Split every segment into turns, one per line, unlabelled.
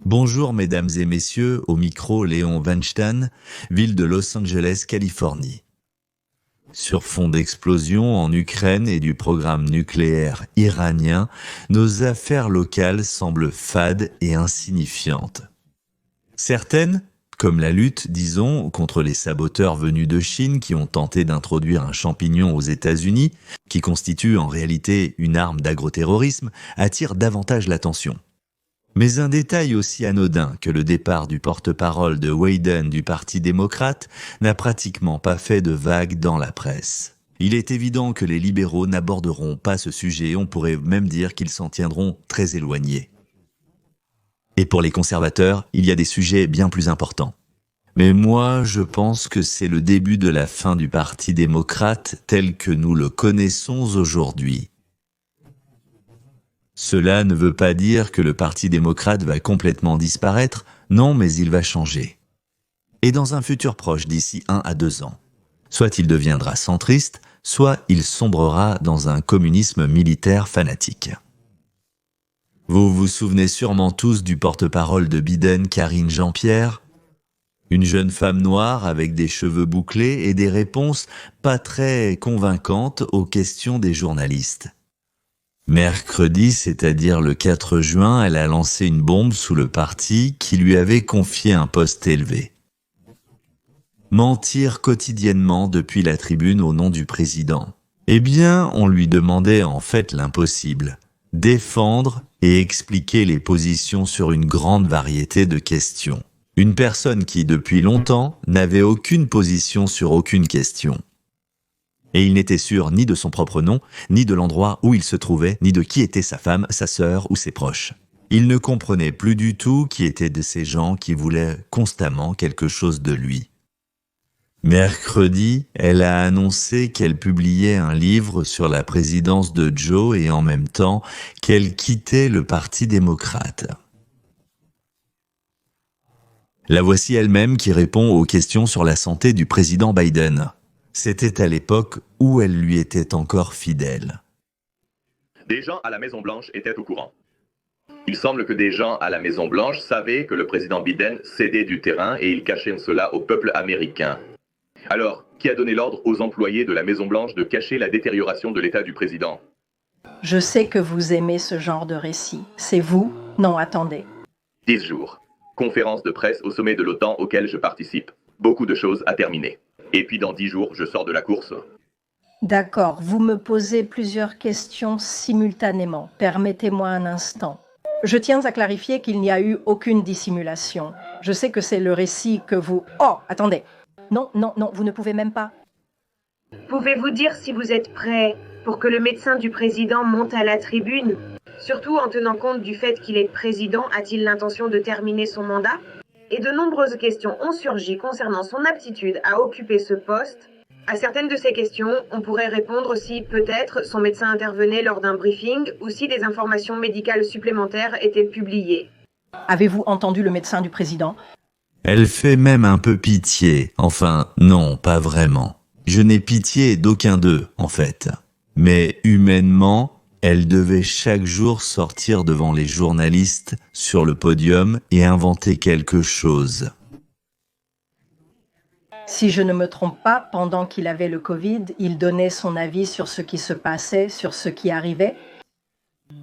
Bonjour mesdames et messieurs, au micro Léon Weinstein, ville de Los Angeles, Californie. Sur fond d'explosion en Ukraine et du programme nucléaire iranien, nos affaires locales semblent fades et insignifiantes. Certaines, comme la lutte, disons, contre les saboteurs venus de Chine qui ont tenté d'introduire un champignon aux États-Unis, qui constitue en réalité une arme d'agroterrorisme, attirent davantage l'attention. Mais un détail aussi anodin que le départ du porte-parole de Wyden du Parti démocrate n'a pratiquement pas fait de vagues dans la presse. Il est évident que les libéraux n'aborderont pas ce sujet, on pourrait même dire qu'ils s'en tiendront très éloignés. Et pour les conservateurs, il y a des sujets bien plus importants. Mais moi, je pense que c'est le début de la fin du Parti démocrate tel que nous le connaissons aujourd'hui. Cela ne veut pas dire que le Parti démocrate va complètement disparaître, non, mais il va changer. Et dans un futur proche, d'ici 1 à 2 ans. Soit il deviendra centriste, soit il sombrera dans un communisme militaire fanatique. Vous vous souvenez sûrement tous du porte-parole de Biden, Karine Jean-Pierre, une jeune femme noire avec des cheveux bouclés et des réponses pas très convaincantes aux questions des journalistes. Mercredi, c'est-à-dire le 4 juin, elle a lancé une bombe sous le parti qui lui avait confié un poste élevé. Mentir quotidiennement depuis la tribune au nom du président. Eh bien, on lui demandait en fait l'impossible. Défendre et expliquer les positions sur une grande variété de questions. Une personne qui, depuis longtemps, n'avait aucune position sur aucune question. Et il n'était sûr ni de son propre nom, ni de l'endroit où il se trouvait, ni de qui était sa femme, sa sœur ou ses proches. Il ne comprenait plus du tout qui étaient de ces gens qui voulaient constamment quelque chose de lui. Mercredi, elle a annoncé qu'elle publiait un livre sur la présidence de Joe et en même temps qu'elle quittait le Parti démocrate. La voici elle-même qui répond aux questions sur la santé du président Biden. C'était à l'époque où elle lui était encore fidèle.
Des gens à la Maison-Blanche étaient au courant. Il semble que des gens à la Maison-Blanche savaient que le président Biden cédait du terrain et ils cachaient cela au peuple américain. Alors, qui a donné l'ordre aux employés de la Maison-Blanche de cacher la détérioration de l'état du président?
Je sais que vous aimez ce genre de récit. C'est vous? Non, attendez.
10 jours. Conférence de presse au sommet de l'OTAN auquel je participe. Beaucoup de choses à terminer. Et puis dans 10 jours, je sors de la course.
D'accord, vous me posez plusieurs questions simultanément. Permettez-moi un instant. Je tiens à clarifier qu'il n'y a eu aucune dissimulation. Je sais que c'est le récit que vous... Oh, attendez. Non, vous ne pouvez même pas.
Pouvez-vous dire si vous êtes prêt pour que le médecin du président monte à la tribune? Surtout en tenant compte du fait qu'il est président, a-t-il l'intention de terminer son mandat? Et de nombreuses questions ont surgi concernant son aptitude à occuper ce poste. À certaines de ces questions, on pourrait répondre si, peut-être, son médecin intervenait lors d'un briefing ou si des informations médicales supplémentaires étaient publiées.
Avez-vous entendu le médecin du président?
Elle fait même un peu pitié. Enfin, non, pas vraiment. Je n'ai pitié d'aucun d'eux, en fait. Mais humainement, elle devait chaque jour sortir devant les journalistes sur le podium et inventer quelque chose.
Si je ne me trompe pas, pendant qu'il avait le Covid, il donnait son avis sur ce qui se passait, sur ce qui arrivait.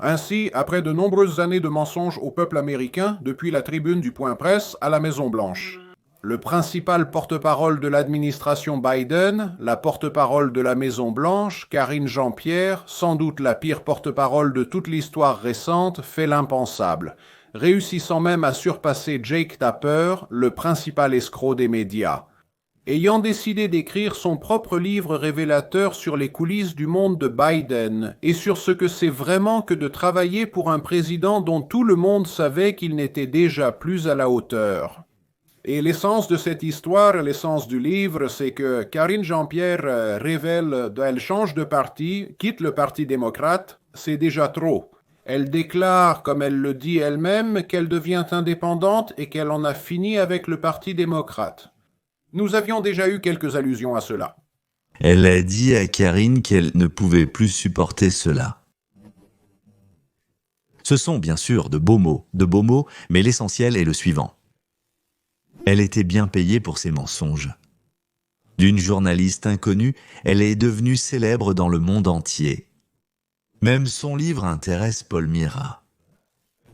Ainsi, après de nombreuses années de mensonges au peuple américain, depuis la tribune du Point Presse à la Maison-Blanche. Le principal porte-parole de l'administration Biden, la porte-parole de la Maison-Blanche, Karine Jean-Pierre, sans doute la pire porte-parole de toute l'histoire récente, fait l'impensable, réussissant même à surpasser Jake Tapper, le principal escroc des médias. Ayant décidé d'écrire son propre livre révélateur sur les coulisses du monde de Biden et sur ce que c'est vraiment que de travailler pour un président dont tout le monde savait qu'il n'était déjà plus à la hauteur. Et l'essence de cette histoire, l'essence du livre, c'est que Karine Jean-Pierre révèle qu'elle change de parti, quitte le Parti démocrate, c'est déjà trop. Elle déclare, comme elle le dit elle-même, qu'elle devient indépendante et qu'elle en a fini avec le Parti démocrate. Nous avions déjà eu quelques allusions à cela.
Elle a dit à Karine qu'elle ne pouvait plus supporter cela. Ce sont bien sûr de beaux mots, mais l'essentiel est le suivant. Elle était bien payée pour ses mensonges. D'une journaliste inconnue, elle est devenue célèbre dans le monde entier. Même son livre intéresse Paul Mira.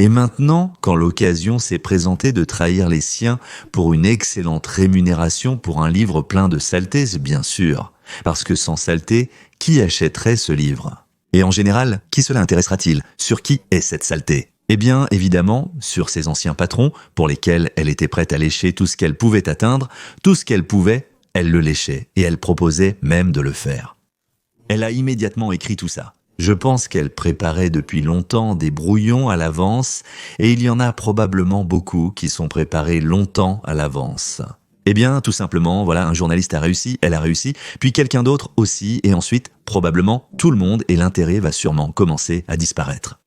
Et maintenant, quand l'occasion s'est présentée de trahir les siens pour une excellente rémunération pour un livre plein de saletés, bien sûr, parce que sans saleté, qui achèterait ce livre ? Et en général, qui cela intéressera-t-il ? Sur qui est cette saleté ? Eh bien, évidemment, sur ses anciens patrons, pour lesquels elle était prête à lécher tout ce qu'elle pouvait atteindre, tout ce qu'elle pouvait, elle le léchait, et elle proposait même de le faire. Elle a immédiatement écrit tout ça. Je pense qu'elle préparait depuis longtemps des brouillons à l'avance, et il y en a probablement beaucoup qui sont préparés longtemps à l'avance. Eh bien, tout simplement, voilà, un journaliste a réussi, elle a réussi, puis quelqu'un d'autre aussi, et ensuite, probablement, tout le monde, et l'intérêt va sûrement commencer à disparaître.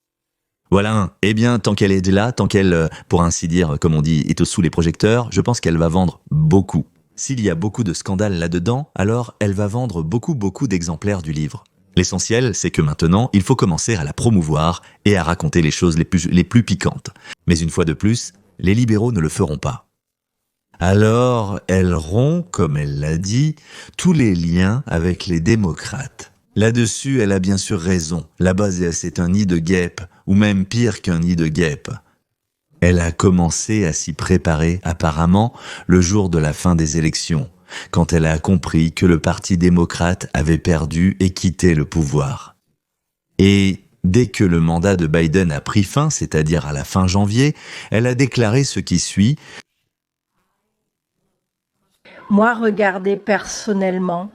Voilà, eh bien, tant qu'elle est là, tant qu'elle, pour ainsi dire, comme on dit, est sous les projecteurs, je pense qu'elle va vendre beaucoup. S'il y a beaucoup de scandales là-dedans, alors elle va vendre beaucoup d'exemplaires du livre. L'essentiel, c'est que maintenant, il faut commencer à la promouvoir et à raconter les choses les plus piquantes. Mais une fois de plus, les libéraux ne le feront pas. Alors, elle rompt, comme elle l'a dit, tous les liens avec les démocrates. Là-dessus, elle a bien sûr raison. Là-bas, c'est un nid de guêpes, ou même pire qu'un nid de guêpes. Elle a commencé à s'y préparer, apparemment, le jour de la fin des élections, quand elle a compris que le Parti démocrate avait perdu et quitté le pouvoir. Et dès que le mandat de Biden a pris fin, c'est-à-dire à la fin janvier, elle a déclaré ce qui suit.
Moi, regardez personnellement,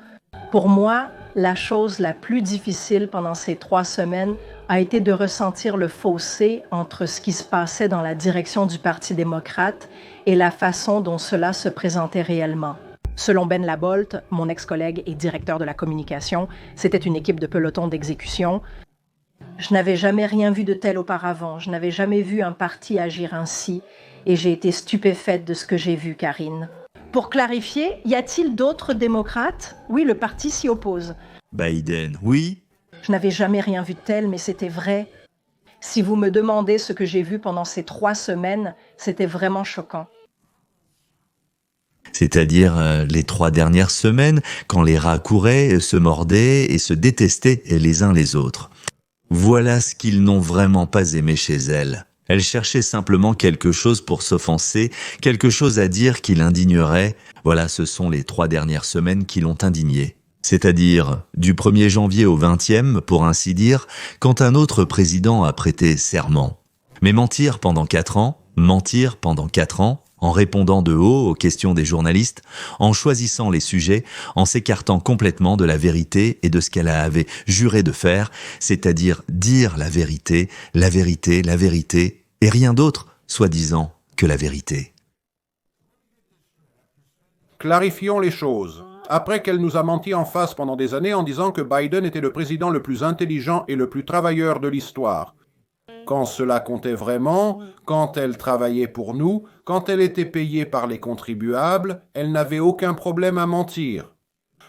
pour moi, la chose la plus difficile pendant ces 3 semaines a été de ressentir le fossé entre ce qui se passait dans la direction du Parti démocrate et la façon dont cela se présentait réellement. Selon Ben Labolt, mon ex-collègue et directeur de la communication, c'était une équipe de peloton d'exécution. Je n'avais jamais rien vu de tel auparavant. Je n'avais jamais vu un parti agir ainsi et j'ai été stupéfaite de ce que j'ai vu, Karine. Pour clarifier, y a-t-il d'autres démocrates ? Oui, le parti s'y oppose.
Biden, oui.
Je n'avais jamais rien vu de tel, mais c'était vrai. Si vous me demandez ce que j'ai vu pendant ces 3 semaines, c'était vraiment choquant.
C'est-à-dire les 3 dernières semaines, quand les rats couraient, se mordaient et se détestaient les uns les autres. Voilà ce qu'ils n'ont vraiment pas aimé chez elle. Elle cherchait simplement quelque chose pour s'offenser, quelque chose à dire qui l'indignerait. Voilà, ce sont les 3 dernières semaines qui l'ont indignée. C'est-à-dire du 1er janvier au 20e, pour ainsi dire, quand un autre président a prêté serment. Mais mentir pendant 4 ans, en répondant de haut aux questions des journalistes, en choisissant les sujets, en s'écartant complètement de la vérité et de ce qu'elle avait juré de faire, c'est-à-dire dire la vérité, et rien d'autre, soi-disant, que la vérité.
Clarifions les choses. Après qu'elle nous a menti en face pendant des années en disant que Biden était le président le plus intelligent et le plus travailleur de l'histoire. Quand cela comptait vraiment, quand elle travaillait pour nous, quand elle était payée par les contribuables, elle n'avait aucun problème à mentir.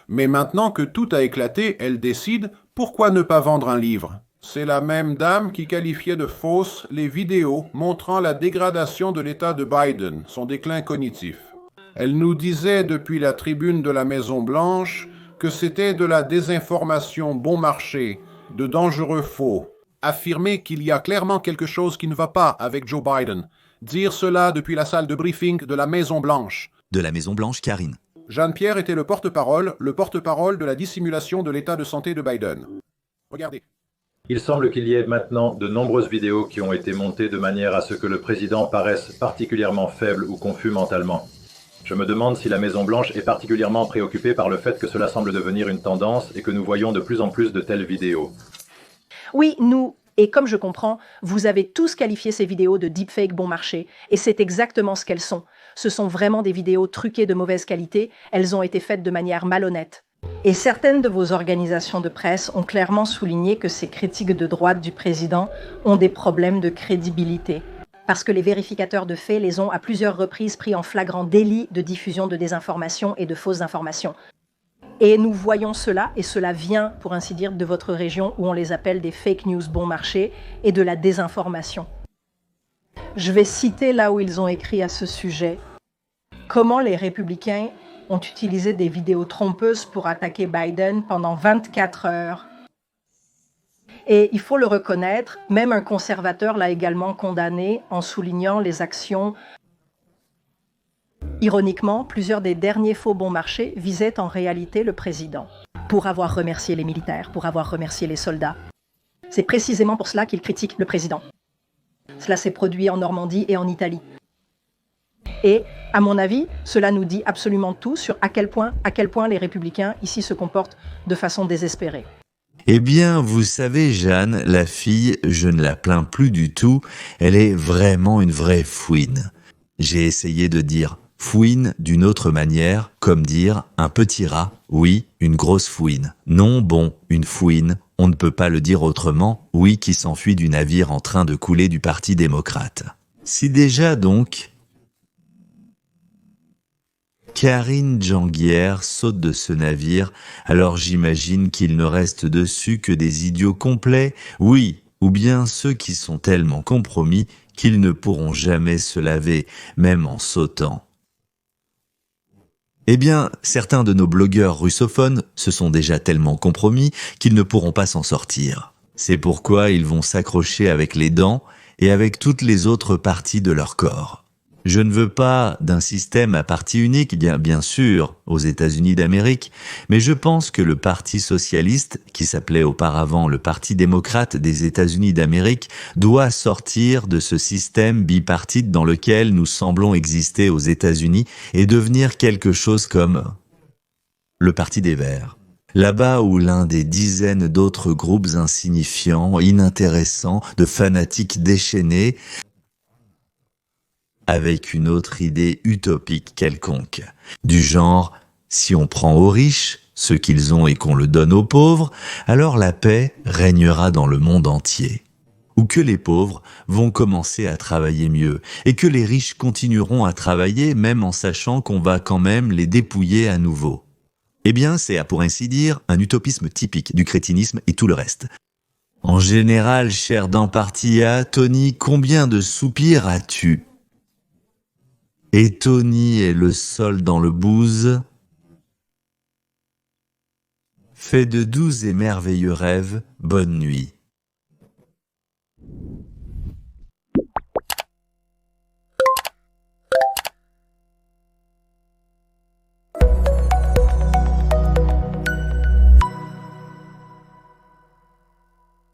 Mais maintenant que tout a éclaté, elle décide pourquoi ne pas vendre un livre. C'est la même dame qui qualifiait de fausses les vidéos montrant la dégradation de l'état de Biden, son déclin cognitif. Elle nous disait depuis la tribune de la Maison-Blanche que c'était de la désinformation bon marché, de dangereux faux. Affirmer qu'il y a clairement quelque chose qui ne va pas avec Joe Biden. Dire cela depuis la salle de briefing de la Maison-Blanche.
De la Maison-Blanche, Karine.
Jean-Pierre était le porte-parole de la dissimulation de l'état de santé de Biden. Regardez.
Il semble qu'il y ait maintenant de nombreuses vidéos qui ont été montées de manière à ce que le président paraisse particulièrement faible ou confus mentalement. Je me demande si la Maison-Blanche est particulièrement préoccupée par le fait que cela semble devenir une tendance et que nous voyons de plus en plus de telles vidéos.
Oui, nous, et comme je comprends, vous avez tous qualifié ces vidéos de deepfake bon marché, et c'est exactement ce qu'elles sont. Ce sont vraiment des vidéos truquées de mauvaise qualité, elles ont été faites de manière malhonnête. Et certaines de vos organisations de presse ont clairement souligné que ces critiques de droite du président ont des problèmes de crédibilité. Parce que les vérificateurs de faits les ont à plusieurs reprises pris en flagrant délit de diffusion de désinformation et de fausses informations. Et nous voyons cela, et cela vient, pour ainsi dire, de votre région où on les appelle des fake news bon marché et de la désinformation. Je vais citer là où ils ont écrit à ce sujet comment les républicains ont utilisé des vidéos trompeuses pour attaquer Biden pendant 24 heures. Et il faut le reconnaître, même un conservateur l'a également condamné en soulignant les actions. Ironiquement, plusieurs des derniers faux bons marchés visaient en réalité le président, pour avoir remercié les militaires, pour avoir remercié les soldats. C'est précisément pour cela qu'ils critiquent le président. Cela s'est produit en Normandie et en Italie. Et, à mon avis, cela nous dit absolument tout sur à quel point les républicains ici se comportent de façon désespérée.
Eh bien, vous savez, Jeanne, la fille, je ne la plains plus du tout, elle est vraiment une vraie fouine. J'ai essayé de dire fouine d'une autre manière, comme dire un petit rat, oui, une grosse fouine. Non, bon, une fouine, on ne peut pas le dire autrement, oui, qui s'enfuit du navire en train de couler du Parti démocrate. Si déjà donc, Karine Jean-Guière saute de ce navire, alors j'imagine qu'il ne reste dessus que des idiots complets, oui, ou bien ceux qui sont tellement compromis qu'ils ne pourront jamais se laver, même en sautant. Eh bien, certains de nos blogueurs russophones se sont déjà tellement compromis qu'ils ne pourront pas s'en sortir. C'est pourquoi ils vont s'accrocher avec les dents et avec toutes les autres parties de leur corps. Je ne veux pas d'un système à parti unique, bien sûr, aux États-Unis d'Amérique, mais je pense que le Parti socialiste, qui s'appelait auparavant le Parti démocrate des États-Unis d'Amérique, doit sortir de ce système bipartite dans lequel nous semblons exister aux États-Unis et devenir quelque chose comme le Parti des Verts. Là-bas où l'un des dizaines d'autres groupes insignifiants, inintéressants, de fanatiques déchaînés, avec une autre idée utopique quelconque, du genre « si on prend aux riches ce qu'ils ont et qu'on le donne aux pauvres, alors la paix régnera dans le monde entier ». Ou que les pauvres vont commencer à travailler mieux, et que les riches continueront à travailler même en sachant qu'on va quand même les dépouiller à nouveau. Eh bien, c'est, pour ainsi dire, un utopisme typique du crétinisme et tout le reste. En général, cher Dampartia, Tony, combien de soupirs as-tu ? Et Tony est le sol dans le bouze, fait de doux et merveilleux rêves, bonne nuit.